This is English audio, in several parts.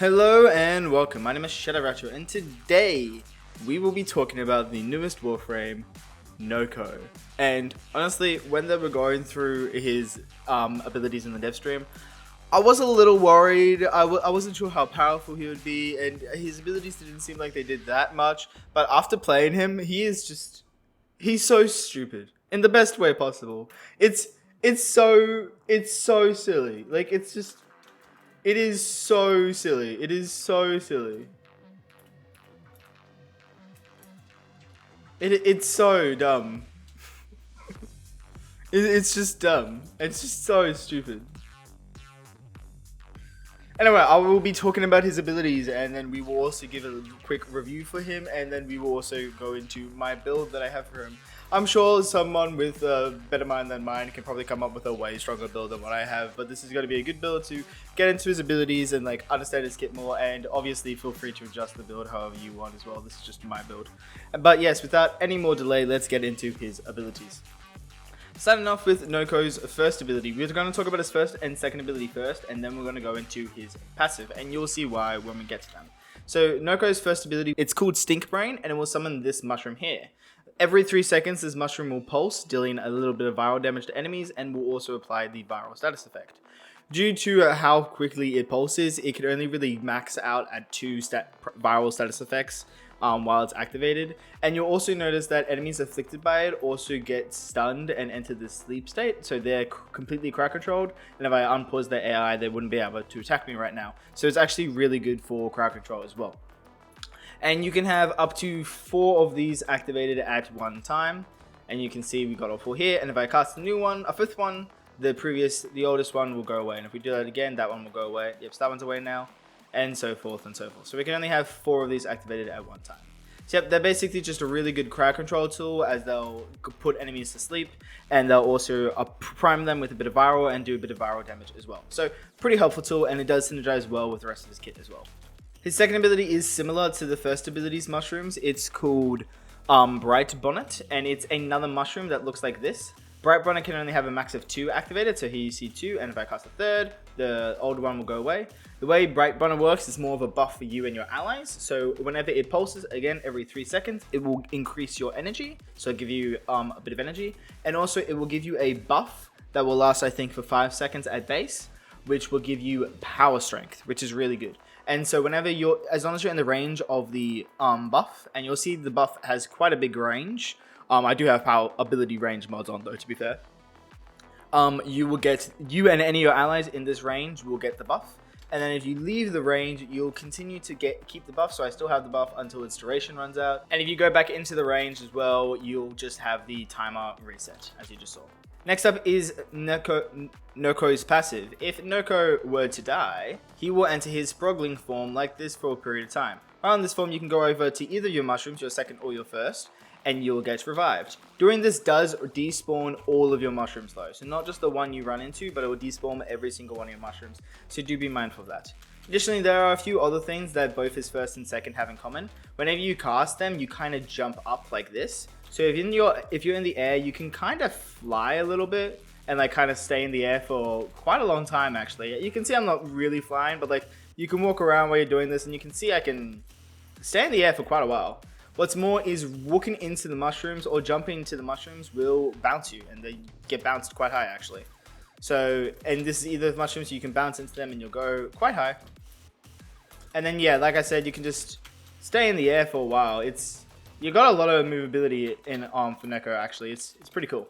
Hello and welcome, my name is Racho, and today we will be talking about the newest Warframe, Nokko. And honestly, when they were going through his abilities in the dev stream, I was a little worried. I wasn't sure how powerful he would be, and his abilities didn't seem like they did that much. But after playing him, he's so stupid in the best way possible. It's so silly. Like it is so silly. It is so silly. It's so dumb. It's just dumb. It's just so stupid. Anyway, I will be talking about his abilities, and then we will also give a quick review for him, and then we will also go into my build that I have for him. I'm sure someone with a better mind than mine can probably come up with a way stronger build than what I have, but this is going to be a good build to get into his abilities and like understand his kit more, and obviously feel free to adjust the build however you want as well. This is just my build. But yes, without any more delay, let's get into his abilities. Starting off with Nokko's first ability, we're going to talk about his first and second ability first, and then we're going to go into his passive, and you'll see why when we get to them. So Nokko's first ability, it's called Stink Brain, and it will summon this mushroom here. Every 3 seconds, this mushroom will pulse, dealing a little bit of viral damage to enemies, and will also apply the viral status effect. Due to how quickly it pulses, it can only really max out at 2 viral status effects while it's activated. And you'll also notice that enemies afflicted by it also get stunned and enter the sleep state, so they're completely crowd controlled, and if I unpause their AI, they wouldn't be able to attack me right now. So it's actually really good for crowd control as well. And you can have up to 4 of these activated at one time, and you can see we got all 4 here, and if I cast a new one, a 5th one, the oldest one will go away, and if we do that again, that one will go away. Yep, so that one's away now, and so forth and so forth. So we can only have 4 of these activated at one time. So yep, they're basically just a really good crowd control tool, as they'll put enemies to sleep, and they'll also prime them with a bit of viral and do a bit of viral damage as well. So pretty helpful tool, and it does synergize well with the rest of his kit as well. His second ability is similar to the first ability's mushrooms. It's called Bright Bonnet, and it's another mushroom that looks like this. Bright Bonnet can only have a max of 2 activated, so here you see 2, and if I cast a 3rd, the old one will go away. The way Bright Bonnet works is more of a buff for you and your allies, so whenever it pulses, again, every 3 seconds, it will increase your energy, so give you a bit of energy, and also it will give you a buff that will last, I think, for 5 seconds at base, which will give you power strength, which is really good. And so whenever as long as you're in the range of the buff, and you'll see the buff has quite a big range. I do have power ability range mods on though, to be fair. You and any of your allies in this range will get the buff. And then if you leave the range, you'll continue to keep the buff. So I still have the buff until its duration runs out. And if you go back into the range as well, you'll just have the timer reset, as you just saw. Next up is Nokko's passive. If Nokko were to die, he will enter his Sprogling form like this for a period of time. While in this form, you can go over to either your mushrooms, your second or your first, and you'll get revived. Doing this does despawn all of your mushrooms though, so not just the one you run into, but it will despawn every single one of your mushrooms, so do be mindful of that. Additionally, there are a few other things that both his first and second have in common. Whenever you cast them, you kind of jump up like this. So if you're in the air, you can kind of fly a little bit and like kind of stay in the air for quite a long time actually. You can see I'm not really flying, but like you can walk around while you're doing this, and you can see I can stay in the air for quite a while. What's more is walking into the mushrooms or jumping into the mushrooms will bounce you, and they get bounced quite high actually. So, and this is either mushrooms, you can bounce into them and you'll go quite high. And then yeah, like I said, you can just stay in the air for a while. You got a lot of movability in for Nokko actually. It's pretty cool.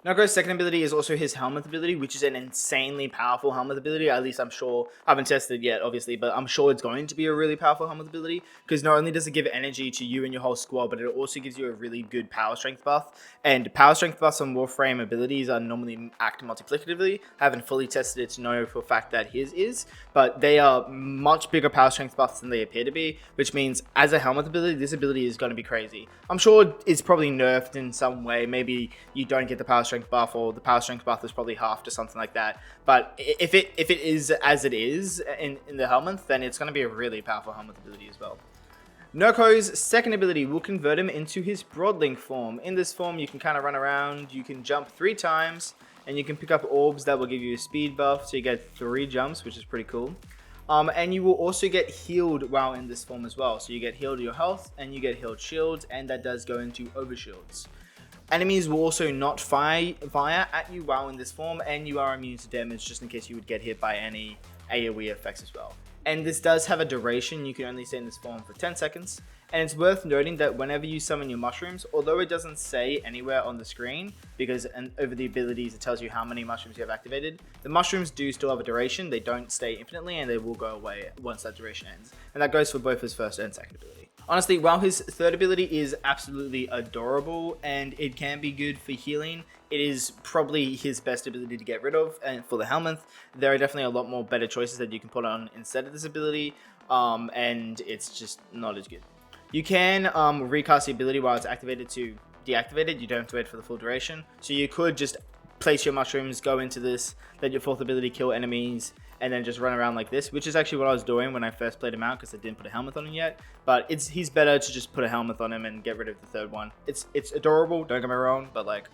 Nokko's second ability is also his Helminth ability, which is an insanely powerful Helminth ability. At least I'm sure. I haven't tested it yet, obviously, but I'm sure it's going to be a really powerful Helminth ability, because not only does it give energy to you and your whole squad, but it also gives you a really good power strength buff. And power strength buffs on Warframe abilities are normally act multiplicatively. I haven't fully tested it to know for a fact that his is, but they are much bigger power strength buffs than they appear to be, which means as a Helminth ability, this ability is going to be crazy. I'm sure it's probably nerfed in some way. Maybe you don't get the power strength buff, or the power strength buff is probably halved or something like that. But if it is as it is in the Helminth, then it's going to be a really powerful Helminth ability as well. Nokko's second ability will convert him into his Broadlink form. In this form, you can kind of run around, you can jump 3 times, and you can pick up orbs that will give you a speed buff, so you get 3 jumps, which is pretty cool. And you will also get healed while in this form as well. So you get healed your health and you get healed shields, and that does go into overshields. Enemies will also not fire at you while in this form, and you are immune to damage just in case you would get hit by any AoE effects as well. And this does have a duration. You can only stay in this form for 10 seconds. And it's worth noting that whenever you summon your mushrooms, although it doesn't say anywhere on the screen, because over the abilities it tells you how many mushrooms you have activated, the mushrooms do still have a duration. They don't stay infinitely, and they will go away once that duration ends. And that goes for both his first and second ability. Honestly, while his third ability is absolutely adorable and it can be good for healing, it is probably his best ability to get rid of. And for the Helminth, there are definitely a lot more better choices that you can put on instead of this ability, and it's just not as good. You can recast the ability while it's activated to deactivate it. You don't have to wait for the full duration. So you could just place your mushrooms, go into this, let your fourth ability kill enemies, and then just run around like this, which is actually what I was doing when I first played him out, because I didn't put a Helminth on him yet. But he's better to just put a Helminth on him and get rid of the third one. It's adorable, don't get me wrong, but like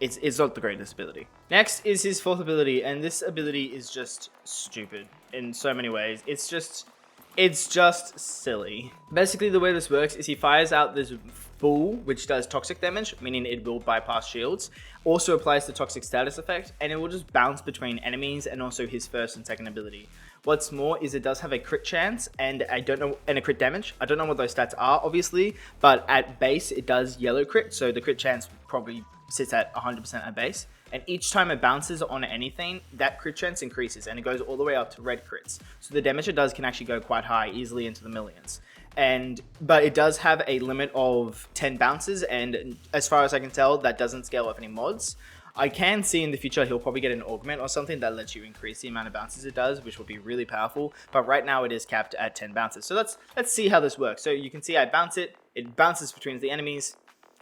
it's not the greatest ability. Next is his fourth ability, and this ability is just stupid in so many ways. It's just silly. Basically, the way this works is he fires out this bull, which does toxic damage, meaning it will bypass shields. Also applies the toxic status effect, and it will just bounce between enemies and also his first and second ability. What's more is it does have a crit chance and a crit damage. I don't know what those stats are, obviously, but at base it does yellow crit, so the crit chance probably sits at 100% at base. And each time it bounces on anything, that crit chance increases, and it goes all the way up to red crits. So the damage it does can actually go quite high, easily into the millions. But it does have a limit of 10 bounces, and as far as I can tell, that doesn't scale with any mods. I can see in the future he'll probably get an augment or something that lets you increase the amount of bounces it does, which will be really powerful. But right now it is capped at 10 bounces. So let's see how this works. So you can see I bounce it. It bounces between the enemies.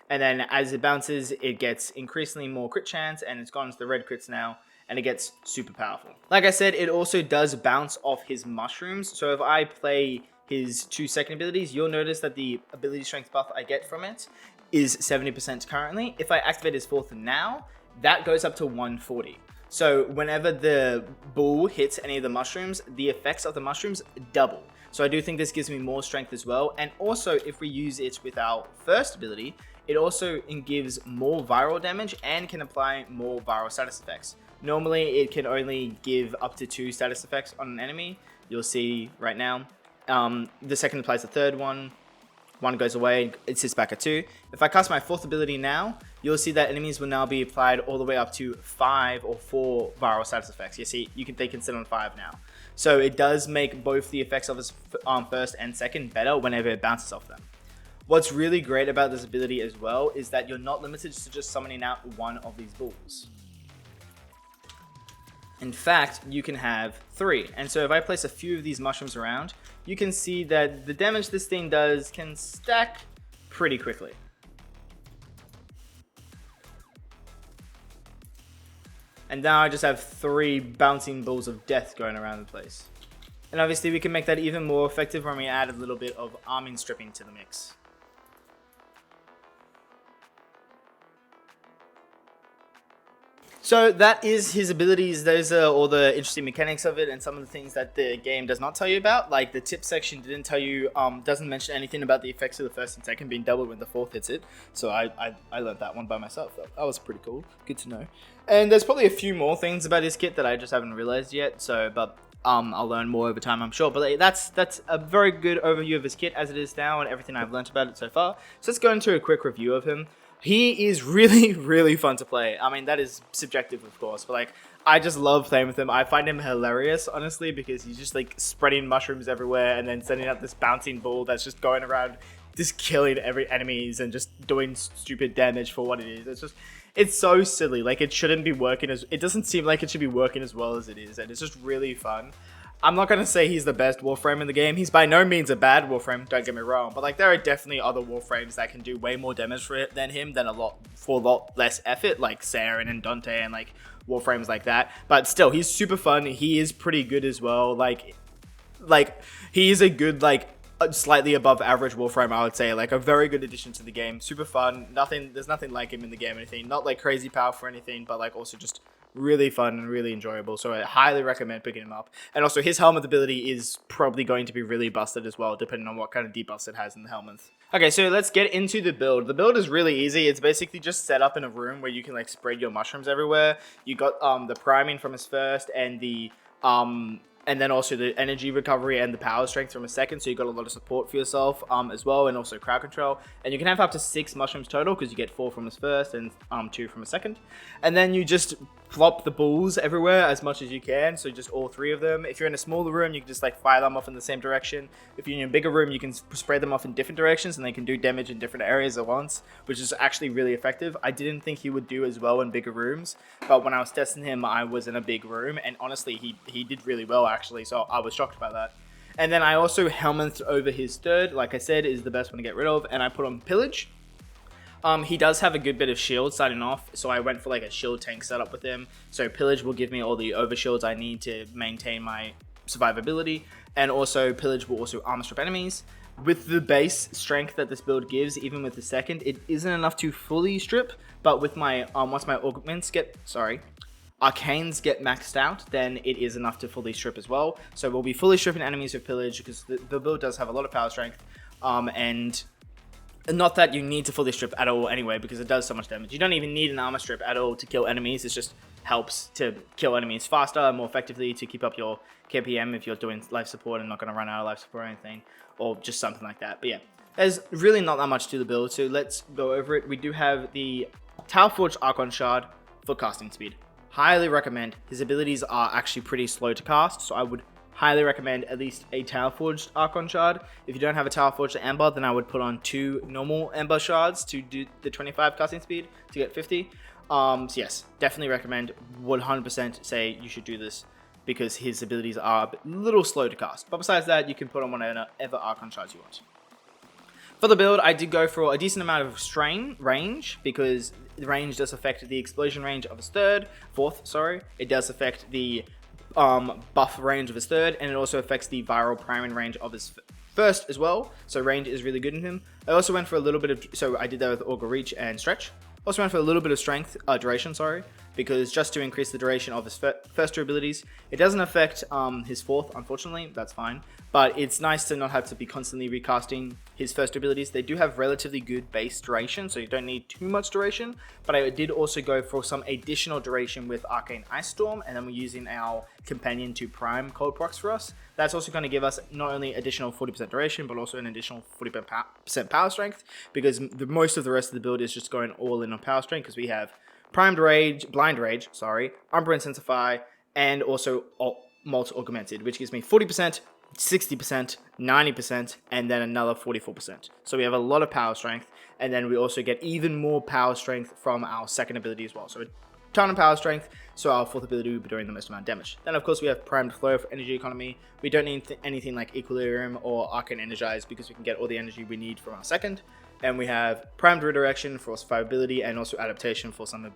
And then as it bounces, it gets increasingly more crit chance, and it's gone to the red crits now, and it gets super powerful. Like I said, it also does bounce off his mushrooms. So if I play his 2 second abilities, you'll notice that the ability strength buff I get from it is 70% currently. If I activate his fourth now, that goes up to 140. So whenever the bull hits any of the mushrooms, the effects of the mushrooms double. So I do think this gives me more strength as well. And also, if we use it with our first ability, it also gives more viral damage and can apply more viral status effects. Normally, it can only give up to 2 status effects on an enemy. You'll see right now. The second applies the third one. One goes away, it sits back at 2. If I cast my fourth ability now, you'll see that enemies will now be applied all the way up to 5 or 4 viral status effects. You see, they can sit on 5 now. So it does make both the effects of his first and second better whenever it bounces off them. What's really great about this ability as well is that you're not limited to just summoning out one of these bulls. In fact, you can have 3. And so if I place a few of these mushrooms around, you can see that the damage this thing does can stack pretty quickly. And now I just have 3 bouncing balls of death going around the place. And obviously we can make that even more effective when we add a little bit of arming stripping to the mix. So that is his abilities. Those are all the interesting mechanics of it and some of the things that the game does not tell you about. Like the tip section didn't tell you, doesn't mention anything about the effects of the first and second being doubled when the fourth hits it. So I learned that one by myself. That was pretty cool. Good to know. And there's probably a few more things about his kit that I just haven't realized yet. So, but I'll learn more over time, I'm sure. But that's a very good overview of his kit as it is now and everything I've learned about it so far. So let's go into a quick review of him. He is really, really fun to play. I mean, that is subjective, of course, but like, I just love playing with him. I find him hilarious, honestly, because he's just like spreading mushrooms everywhere and then sending out this bouncing ball that's just going around, just killing every enemies and just doing stupid damage for what it is. It's so silly. Like, it shouldn't be working it doesn't seem like it should be working as well as it is, and it's just really fun. I'm not going to say he's the best Warframe in the game. He's by no means a bad Warframe, don't get me wrong. But like, there are definitely other Warframes that can do way more damage than him for a lot less effort, like Saren and Dante and like Warframes like that. But still, he's super fun. He is pretty good as well. Like he is a good, like, slightly above average Warframe, I would say. Like, a very good addition to the game. Super fun. There's nothing like him in the game or anything. Not like crazy powerful or anything, but like also just really fun and really enjoyable. So I highly recommend picking him up. And also his Helminth ability is probably going to be really busted as well, depending on what kind of debuffs it has in the Helminth. Okay, so let's get into the build. The build is really easy. It's basically just set up in a room where you can like spread your mushrooms everywhere. You got the priming from his first and the and then also the energy recovery and the power strength from a second, so you got a lot of support for yourself as well, and also crowd control. And you can have up to 6 mushrooms total because you get 4 from his first and 2 from a second. And then you just plop the balls everywhere as much as you can, so just all 3 of them. If you're in a smaller room, you can just like fire them off in the same direction. If you're in a bigger room, you can spread them off in different directions and they can do damage in different areas at once, which is actually really effective. I didn't think he would do as well in bigger rooms, but when I was testing him, I was in a big room, and honestly, he did really well actually, so I was shocked by that. And then I also Helminth over his third, like I said, is the best one to get rid of, and I put on Pillage. He does have a good bit of shield starting off, so I went for like a shield tank setup with him. So Pillage will give me all the overshields I need to maintain my survivability, and also Pillage will also armor strip enemies. With the base strength that this build gives, even with the second, it isn't enough to fully strip, but with my once my Arcanes get maxed out, then it is enough to fully strip as well. So we'll be fully stripping enemies with Pillage because the build does have a lot of power strength, and not that you need to fully strip at all anyway, because it does so much damage. You don't even need an armor strip at all to kill enemies. It just helps to kill enemies faster and more effectively to keep up your KPM if you're doing life support and not going to run out of life support or anything, or just something like that. But yeah, there's really not that much to the build, so let's go over it. We do have the Talforged Archon Shard for casting speed. Highly recommend. His abilities are actually pretty slow to cast, so I would highly recommend at least a Talforged Archon Shard. If you don't have a Talforged Ember, then I would put on 2 normal Ember Shards to do the 25 casting speed to get 50. So yes, definitely recommend. 100% say you should do this because his abilities are a little slow to cast. But besides that, you can put on whatever Archon Shards you want. For the build, I did go for a decent amount of strain range because the range does affect the explosion range of his fourth. It does affect the buff range of his third, and it also affects the viral priming range of his first as well. So range is really good in him. I also went for a little bit of, so I did that with Augur Reach and Stretch. Also went for a little bit of strength, duration, because just to increase the duration of his first 2 abilities. It doesn't affect his fourth, unfortunately, that's fine. But it's nice to not have to be constantly recasting his first abilities. They do have relatively good base duration, so you don't need too much duration. But I did also go for some additional duration with Arcane Ice Storm, and then we're using our companion to prime cold procs for us. That's also going to give us not only additional 40% duration, but also an additional 40% power strength, because most of the rest of the build is just going all in on power strength, because we have Blind Rage, Umbra Intensify, and also Molt Augmented, which gives me 40%, 60%, 90%, and then another 44%. So we have a lot of power strength, and then we also get even more power strength from our second ability as well. So a ton of power strength, so our fourth ability will be doing the most amount of damage. Then of course we have Primed Flow for energy economy. We don't need anything like Equilibrium or Arcane Energize because we can get all the energy we need from our second. And we have Primed Redirection for survivability and also Adaptation for some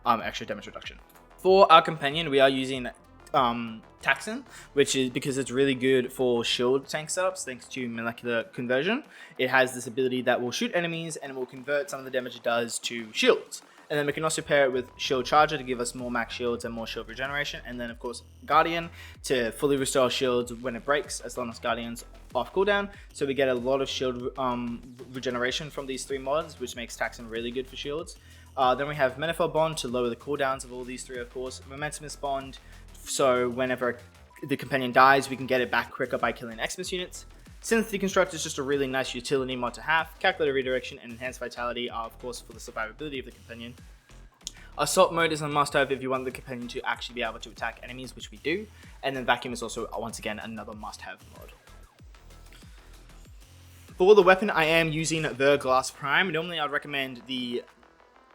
extra damage reduction. For our companion, we are using Taxon, which is because it's really good for shield tank setups thanks to molecular conversion. It has this ability that will shoot enemies and will convert some of the damage it does to shields. And then we can also pair it with Shield Charger to give us more max shields and more shield regeneration. And then of course Guardian to fully restore shields when it breaks, as long as Guardian's off cooldown. So we get a lot of shield regeneration from these 3 mods, which makes Taxon really good for shields. Then we have Manifold Bond to lower the cooldowns of all these 3, of course. Momentumous Bond, so whenever the companion dies, we can get it back quicker by killing Xmas units. Synth Deconstruct is just a really nice utility mod to have. Calculated Redirection and Enhanced Vitality are, of course, for the survivability of the companion. Assault Mode is a must-have if you want the companion to actually be able to attack enemies, which we do. And then Vacuum is also, once again, another must-have mod. For the weapon, I am using the Glass Prime. Normally, I'd recommend the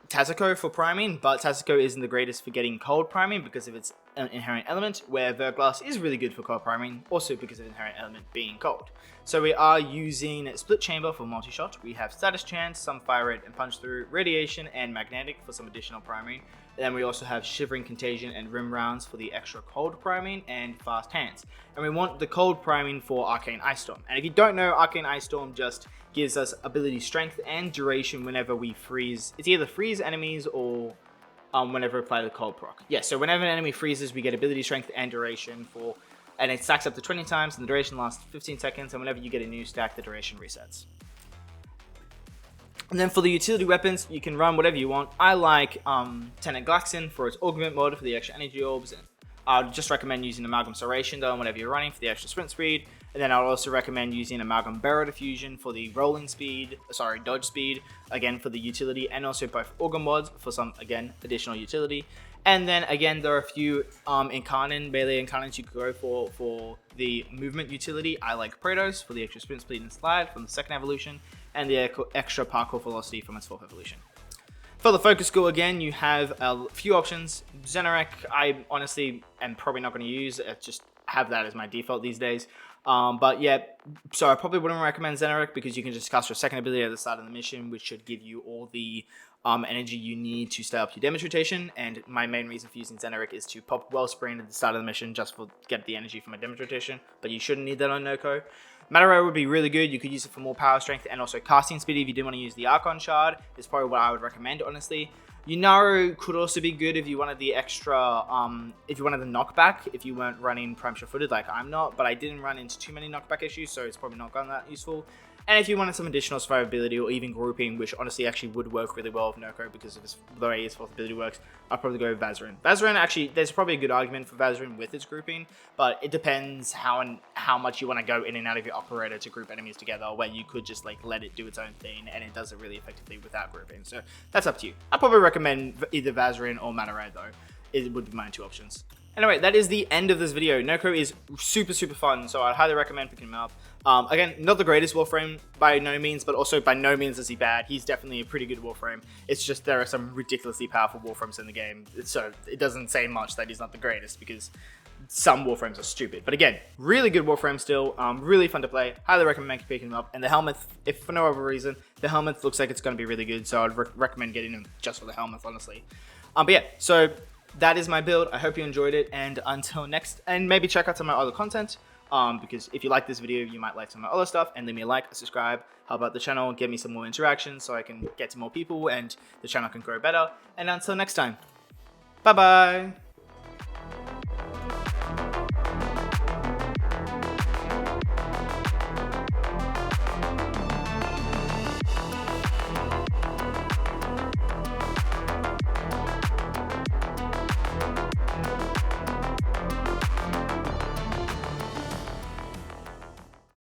Taziko for priming, but Taziko isn't the greatest for getting cold priming because of its inherent element, where Verglass is really good for cold priming, also because of inherent element being cold. So we are using Split Chamber for multi-shot. We have Status Chance, some Fire Rate and Punch Through, Radiation, and Magnetic for some additional priming. And then we also have Shivering Contagion and Rim Rounds for the extra cold priming and Fast Hands. And we want the cold priming for Arcane Ice Storm. And if you don't know, Arcane Ice Storm just gives us ability strength and duration whenever we freeze. It's either freeze enemies or whenever apply the cold proc. Yeah, so whenever an enemy freezes, we get ability strength and duration for, and it stacks up to 20 times, and the duration lasts 15 seconds, and whenever you get a new stack, the duration resets. And then for the utility weapons, you can run whatever you want. I like Tenet Glaxon for its augment mod for the extra energy orbs. I would just recommend using Amalgam Serration though whenever you're running for the extra sprint speed. And then I would also recommend using Amalgam Barrel Diffusion for the rolling speed, dodge speed, again for the utility, and also both Organ mods for some, again, additional utility. And then again, there are a few melee incarnates you could go for the movement utility. I like Praetos for the extra sprint speed and slide from the second evolution, and the extra parkour velocity from its fourth evolution. For the focus skill, again, you have a few options. Xenarek, I honestly am probably not going to use. I just have that as my default these days. But yeah, so I probably wouldn't recommend Xenarek because you can just cast your second ability at the start of the mission, which should give you all the energy you need to stay up your damage rotation. And my main reason for using Xenarek is to pop Wellspring at the start of the mission just for get the energy from my damage rotation. But you shouldn't need that on Nokko. Mataro would be really good. You could use it for more power strength and also casting speed if you didn't want to use the Archon Shard. Is probably what I would recommend, honestly. Yunaru could also be good if you wanted the extra, if you wanted the knockback, if you weren't running Prime Sure-Footed like I'm not, but I didn't run into too many knockback issues, so it's probably not gotten that useful. And if you wanted some additional survivability or even grouping, which honestly actually would work really well with Nokko because of the way his fourth ability works, I'd probably go with Vazarin. Vazarin, actually, there's probably a good argument for Vazarin with its grouping, but it depends how much you want to go in and out of your operator to group enemies together, where you could just like let it do its own thing, and it does it really effectively without grouping. So that's up to you. I'd probably recommend either Vazarin or Mataro though. It would be my two options. Anyway, that is the end of this video. Nokko is super fun, so I'd highly recommend picking him up. Again, not the greatest Warframe by no means, but also by no means is he bad. He's definitely a pretty good Warframe. It's just there are some ridiculously powerful Warframes in the game, so it doesn't say much that he's not the greatest because some Warframes are stupid. But again, really good Warframe still, really fun to play. Highly recommend picking him up. And the Helminth, if for no other reason, the Helminth looks like it's going to be really good, so I'd recommend getting him just for the Helminth, honestly. But yeah, so that is my build. I hope you enjoyed it, and until next, and maybe check out some of my other content, because if you like this video, you might like some of my other stuff, and leave me a like, a subscribe, help out the channel, get me some more interaction so I can get to more people and the channel can grow better. And until next time, bye bye.